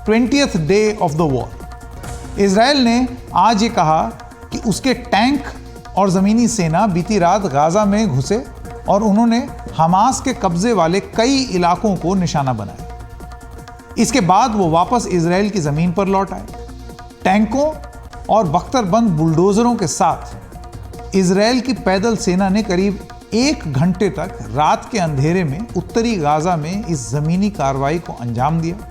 20th day of the war. Israel ने आज ये कहा कि उसके टैंक और ज़मीनी सेना बीती रात गाज़ा में घुसे और उन्होंने हमास के कब्जे वाले कई इलाकों को निशाना बनाया। इसके बाद वो वापस इजराइल की ज़मीन पर लौट आए। टैंकों और बख्तरबंद बुलडोज़रों के साथ इजराइल की पैदल सेना ने करीब 1 घंटे तक रात के अंधेरे में उत्तरी गाज़ा में इस ज़मीनी कार्रवाई को अंजाम दिया।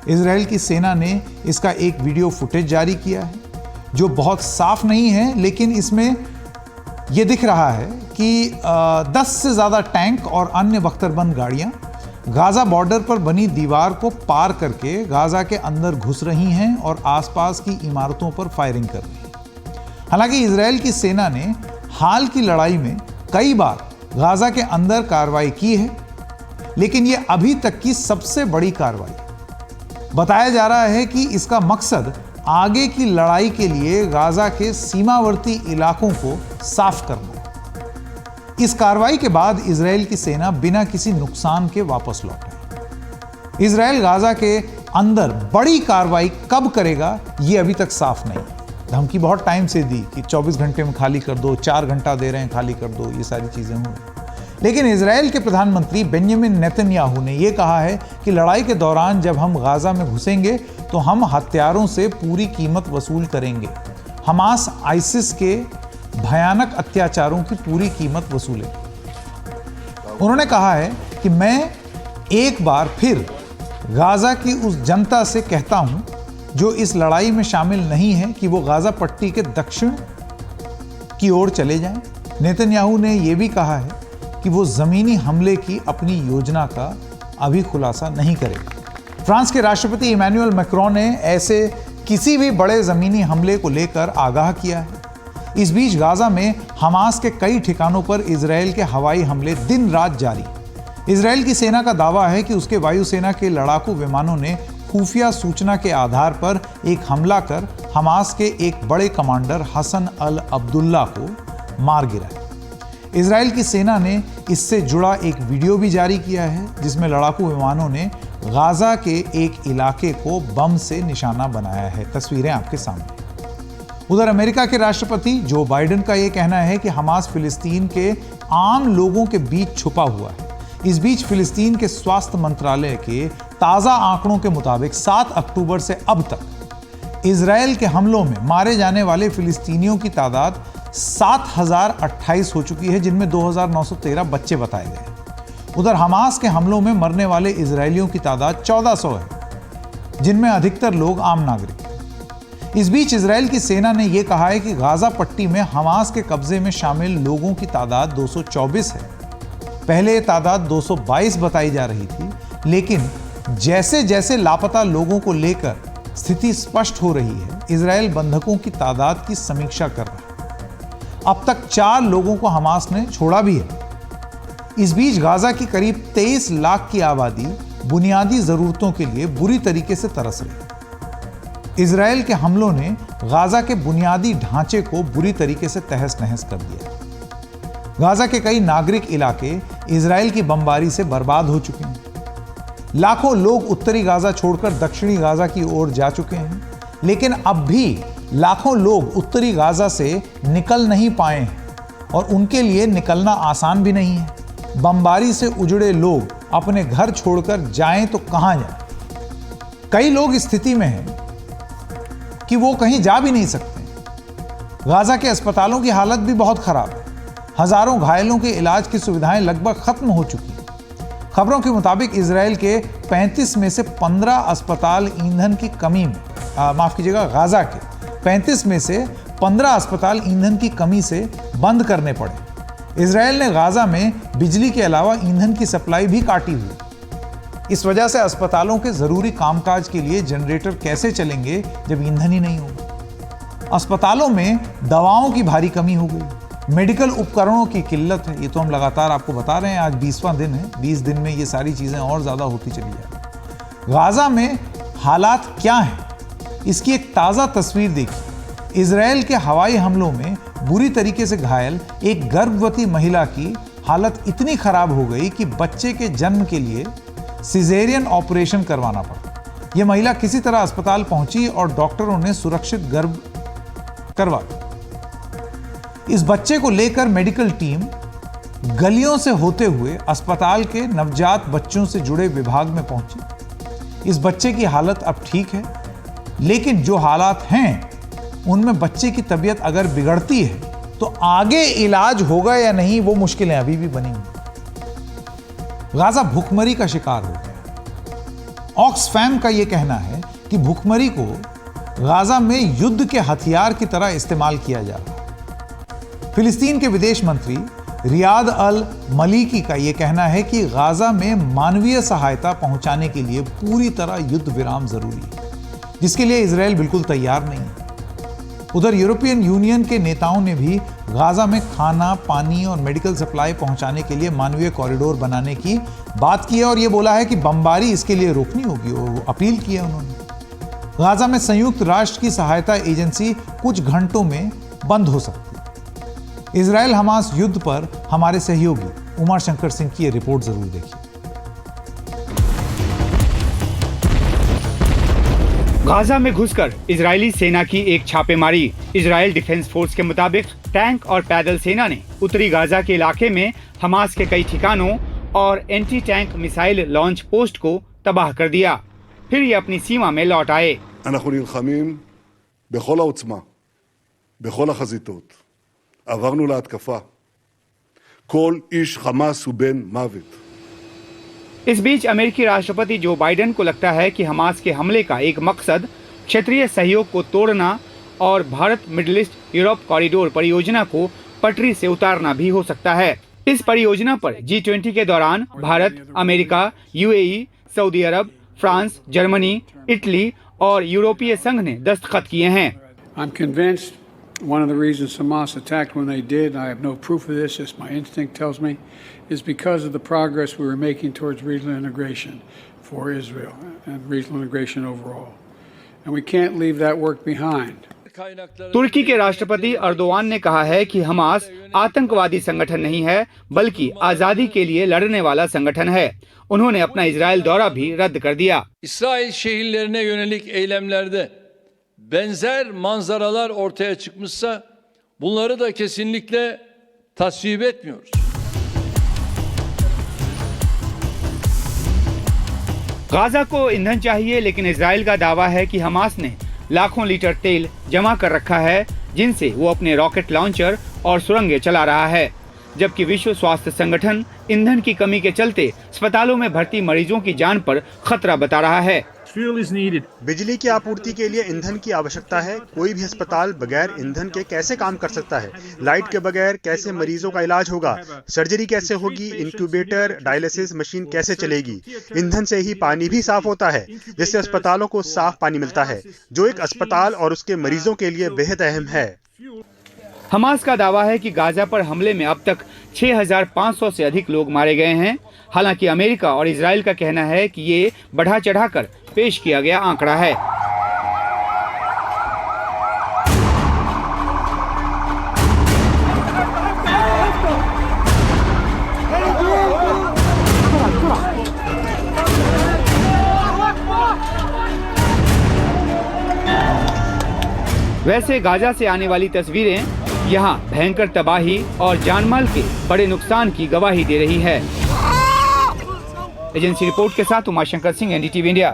इजराइल की सेना ने इसका एक वीडियो फुटेज जारी किया है जो बहुत साफ नहीं है, लेकिन इसमें यह दिख रहा है कि 10 से ज़्यादा टैंक और अन्य बख्तरबंद गाड़ियाँ गाज़ा बॉर्डर पर बनी दीवार को पार करके गाज़ा के अंदर घुस रही हैं और आसपास की इमारतों पर फायरिंग कर रही हैं। हालांकि इजराइल की सेना ने हाल की लड़ाई में कई बार गाज़ा के अंदर कार्रवाई की है, लेकिन ये अभी तक की सबसे बड़ी कार्रवाई है। बताया जा रहा है कि इसका मकसद आगे की लड़ाई के लिए गाज़ा के सीमावर्ती इलाकों को साफ करना है। इस कार्रवाई के बाद इजराइल की सेना बिना किसी नुकसान के वापस लौट आई। इजराइल गाज़ा के अंदर बड़ी कार्रवाई कब करेगा ये अभी तक साफ नहीं। धमकी बहुत टाइम से दी कि 24 घंटे में खाली कर दो, 4 घंटा दे रहे हैं खाली कर दो, ये सारी चीज़ें हुई। लेकिन इजराइल के प्रधानमंत्री बेंजामिन नेतन्याहू ने यह कहा है कि लड़ाई के दौरान जब हम गाज़ा में घुसेंगे तो हम हथियारों से पूरी कीमत वसूल करेंगे। हमास आईसिस के भयानक अत्याचारों की पूरी कीमत वसूले। उन्होंने कहा है कि मैं एक बार फिर गाज़ा की उस जनता से कहता हूं जो इस लड़ाई में शामिल नहीं है कि वो गाज़ा पट्टी के दक्षिण की ओर चले जाएं। नेतन्याहू ने यह भी कहा है कि वो ज़मीनी हमले की अपनी योजना का अभी खुलासा नहीं करेगा। फ्रांस के राष्ट्रपति इमैनुअल मैक्रोन ने ऐसे किसी भी बड़े ज़मीनी हमले को लेकर आगाह किया है। इस बीच गाज़ा में हमास के कई ठिकानों पर इजराइल के हवाई हमले दिन रात जारी। इजराइल की सेना का दावा है कि उसके वायुसेना के लड़ाकू विमानों ने खुफिया सूचना के आधार पर एक हमला कर हमास के एक बड़े कमांडर हसन अल अब्दुल्ला को मार गिराया। इजराइल की सेना ने इससे जुड़ा एक वीडियो भी जारी किया है जिसमें लड़ाकू विमानों ने गाज़ा के एक इलाके को बम से निशाना बनाया है। तस्वीरें आपके सामने। उधर अमेरिका के राष्ट्रपति जो बाइडेन का यह कहना है कि हमास फिलिस्तीन के आम लोगों के बीच छुपा हुआ है। इस बीच फिलिस्तीन के स्वास्थ्य मंत्रालय के ताज़ा आंकड़ों के मुताबिक 7 अक्टूबर से अब तक इजराइल के हमलों में मारे जाने वाले फिलिस्तीनियों की तादाद 7,028 हो चुकी है, जिनमें 2,913 बच्चे बताए गए। उधर हमास के हमलों में मरने वाले इजरायलियों की तादाद 1400 है, जिनमें अधिकतर लोग आम नागरिक हैं। इस बीच इजराइल की सेना ने यह कहा है कि गाज़ा पट्टी में हमास के कब्जे में शामिल लोगों की तादाद 224 है। पहले ये तादाद 222 बताई जा रही थी, लेकिन जैसे जैसे लापता लोगों को लेकर स्थिति स्पष्ट हो रही है, इजराइल बंधकों की तादाद की समीक्षा कर रहा है। अब तक 4 लोगों को हमास ने छोड़ा भी है। इस बीच गाज़ा की करीब 23 लाख की आबादी बुनियादी ज़रूरतों के लिए बुरी तरीके से तरस रही है। इजराइल के हमलों ने गाज़ा के बुनियादी ढांचे को बुरी तरीके से तहस नहस कर दिया। गाज़ा के कई नागरिक इलाके इजराइल की बमबारी से बर्बाद हो चुके हैं। लाखों लोग उत्तरी गाज़ा छोड़कर दक्षिणी गाज़ा की ओर जा चुके हैं, लेकिन अब भी लाखों लोग उत्तरी गाज़ा से निकल नहीं पाए हैं और उनके लिए निकलना आसान भी नहीं है। बमबारी से उजड़े लोग अपने घर छोड़कर जाएं तो कहां जाएं? कई लोग इस स्थिति में हैं कि वो कहीं जा भी नहीं सकते। गाज़ा के अस्पतालों की हालत भी बहुत खराब है। हजारों घायलों के इलाज की सुविधाएं लगभग खत्म हो चुकी हैं। खबरों के मुताबिक इजराइल के 35 में से 15 अस्पताल ईंधन की कमी में गाज़ा के 35 में से 15 अस्पताल ईंधन की कमी से बंद करने पड़े। इजराइल ने गाज़ा में बिजली के अलावा ईंधन की सप्लाई भी काटी हुई। इस वजह से अस्पतालों के जरूरी कामकाज के लिए जनरेटर कैसे चलेंगे जब ईंधन ही नहीं होगा। अस्पतालों में दवाओं की भारी कमी हो गई। मेडिकल उपकरणों की किल्लत है। ये तो हम लगातार आपको बता रहे हैं, आज 20वां दिन है। 20 दिन में ये सारी चीज़ें और ज़्यादा होती चली जाएगी। गाज़ा में हालात क्या हैं, इसकी एक ताज़ा तस्वीर देखिए। इजराइल के हवाई हमलों में बुरी तरीके से घायल एक गर्भवती महिला की हालत इतनी खराब हो गई कि बच्चे के जन्म के लिए सिजेरियन ऑपरेशन करवाना पड़ा। यह महिला किसी तरह अस्पताल पहुंची और डॉक्टरों ने सुरक्षित गर्भ करवा दिया। इस बच्चे को लेकर मेडिकल टीम गलियों से होते हुए अस्पताल के नवजात बच्चों से जुड़े विभाग में पहुंची। इस बच्चे की हालत अब ठीक है, लेकिन जो हालात हैं उनमें बच्चे की तबीयत अगर बिगड़ती है तो आगे इलाज होगा या नहीं, वो मुश्किलें अभी भी बनी हुई। गाजा भूखमरी का शिकार हो गया। ऑक्सफैम का यह कहना है कि भूखमरी को गाजा में युद्ध के हथियार की तरह इस्तेमाल किया जा रहा है। फिलिस्तीन के विदेश मंत्री रियाद अल मलीकी का यह कहना है कि गाजा में मानवीय सहायता पहुंचाने के लिए पूरी तरह युद्ध विराम जरूरी है, जिसके लिए इजराइल बिल्कुल तैयार नहीं है। उधर यूरोपियन यूनियन के नेताओं ने भी गाजा में खाना, पानी और मेडिकल सप्लाई पहुंचाने के लिए मानवीय कॉरिडोर बनाने की बात की है और यह बोला है कि बमबारी इसके लिए रोकनी होगी, और अपील की है उन्होंने। गाजा में संयुक्त राष्ट्र की सहायता एजेंसी कुछ घंटों में बंद हो सकती है। इजराइल हमास युद्ध पर हमारे सहयोगी उमा शंकर सिंह की यह रिपोर्ट जरूर देखिए। गाजा में घुसकर इजरायली सेना की एक छापेमारी। इजराइल डिफेंस फोर्स के मुताबिक टैंक और पैदल सेना ने उत्तरी गाजा के इलाके में हमास के कई ठिकानों और anti tank missile launch post को तबाह कर दिया। फिर ये अपनी सीमा में लौट आए। אנחנו נלחמים בכל העוצמה, בכל החזיתות. עברנו להתקפה. כל איש חמאס הוא בן מוות. इस बीच अमेरिकी राष्ट्रपति जो बाइडेन को लगता है कि हमास के हमले का एक मकसद क्षेत्रीय सहयोग को तोड़ना और Bharat middle east Europe corridor परियोजना को पटरी से उतारना भी हो सकता है। इस परियोजना पर G20 के दौरान भारत, अमेरिका, UAE, सऊदी अरब, फ्रांस, जर्मनी, इटली और यूरोपीय संघ ने दस्तखत किए हैं। I'm convinced one of the reasons Hamas attacked when they did, I have no proof of this, just my instinct tells me, is because of the progress we were making towards regional integration for Israel and regional integration overall. And we can't leave that work behind. तुर्की के राष्ट्रपति Erdogan ने कहा है कि Hamas आतंकवादी संगठन नहीं है, बल्कि आजादी के लिए लड़ने वाला संगठन है। उन्होंने अपना इजराइल दौरा भी रद्द कर दिया। İsrail şehirlerine yönelik eylemlerde benzer manzaralar ortaya çıkmışsa bunları da kesinlikle tasvip etmiyoruz. Gaza को ईंधन चाहिए, लेकिन इजराइल का दावा है कि हमास ने लाखों लीटर तेल जमा कर रखा है, जिनसे वो अपने रॉकेट लॉन्चर और सुरंगें चला रहा है। जबकि विश्व स्वास्थ्य संगठन ईंधन की कमी के चलते अस्पतालों में भर्ती मरीजों की जान पर खतरा बता रहा है। बिजली की आपूर्ति के लिए ईंधन की आवश्यकता है। कोई भी अस्पताल बगैर ईंधन के कैसे काम कर सकता है? लाइट के बगैर कैसे मरीजों का इलाज होगा? सर्जरी कैसे होगी? इंक्यूबेटर, डायलिसिस मशीन कैसे चलेगी? ईंधन से ही पानी भी साफ होता है, जिससे अस्पतालों को साफ पानी मिलता है, जो एक अस्पताल और उसके मरीजों के लिए बेहद अहम है। हमास का दावा है कि गाजा पर हमले में अब तक 6,500 से अधिक लोग मारे गए हैं। हालांकि अमेरिका और इजराइल का कहना है कि ये बढ़ा चढ़ाकर पेश किया गया आंकड़ा है। वैसे गाजा से आने वाली तस्वीरें यहाँ भयंकर तबाही और जानमाल के बड़े नुकसान की गवाही दे रही है। एजेंसी रिपोर्ट के साथ उमा शंकर सिंह, NDTV इंडिया।